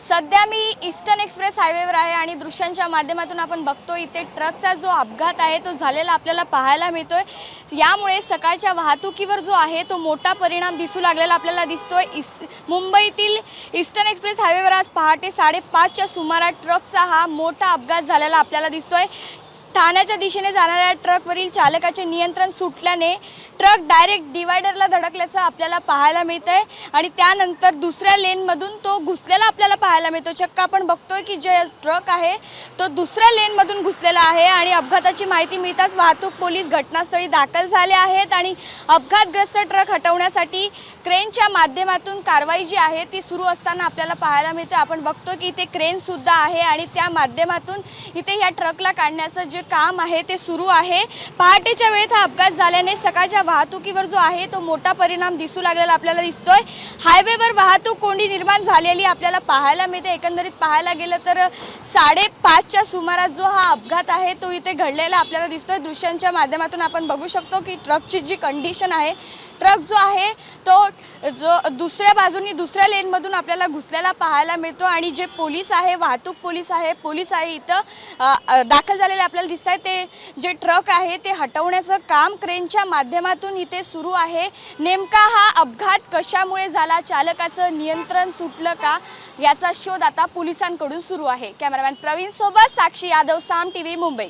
सध्या मी eastern express हायवेवर आहे आणि दृश्यांच्या माध्यमातून आपण बघतो इथे ट्रकचा जो अपघात आहे तो झालेला आपल्याला पाहायला मिळतोय। यामुळे सकाळच्या वाहतुकीवर जो आहे तो मोठा परिणाम दिसू लागलेला आपल्याला दिसतोय। मुंबईतील ईस्टर्न एक्सप्रेस हायवेवर आज पहाटे 5:30च्या सुमारास ट्रकचा हा मोठा अपघात झालेला आपल्याला दिसतोय। ठाण्याच्या दिशेने जाणाऱ्या ट्रकवरील चालकाचे नियंत्रण सुटल्याने ट्रक डायरेक्ट डिवायडरला धडकल्याचं आपल्याला पाहायला मिळतंय आणि त्यानंतर दुसऱ्या लेनमधून तो घुसलेला आपल्याला पाहायला मिळतो। चक्क आपण बघतोय की जे ट्रक आहे तो दुसऱ्या लेनमधून घुसलेला आहे आणि अपघाताची माहिती मिळताच वाहतूक पोलीस घटनास्थळी दाखल झाले आहेत आणि अपघातग्रस्त ट्रक हटवण्यासाठी क्रेनच्या माध्यमातून कारवाई जी आहे ती सुरू असताना आपल्याला पाहायला मिळते। आपण बघतो की इथे क्रेन सुद्धा आहे आणि त्या माध्यमातून इथे या ट्रकला काढण्याचं जे काम आहे ते सुरू आहे। पहाटेच्या वेळेत हा अपघात झाल्याने सकाळच्या वाहतुकीवर जो आहे तो मोठा परिणाम दिसू लागलेला आपल्याला दिसतोय। हायवेवर वाहतूक कोंडी निर्माण झालेली आपल्याला पाहायला मिळते। एकंदरीत पाहायला गेलं तर 5:30च्या सुमारास जो हा अपघात आहे तो इथे घडलेला आपल्याला दिसतोय। दृश्यांच्या माध्यमातून आपण बघू शकतो की ट्रकची जी कंडिशन आहे, ट्रक जो आहे तो दुसऱ्या बाजूनी दुसऱ्या लेनमधून आपल्याला घुसलेला पाहायला मिळतो आणि जे पोलीस आहे, वाहतूक पोलीस आहे इथं दाखल झालेले आपल्याला दिसत आहे। ते जे ट्रक आहे ते हटवण्याचं काम क्रेनच्या माध्यमातून इथे सुरू आहे। नेमका हा अपघात कशामुळे झाला, चालकाचं नियंत्रण सुटलं का, याचा शोध आता पोलिसांकडून सुरू आहे। कॅमेरामॅन प्रवीण सोबत साक्षी यादव, साम टीव्ही, मुंबई।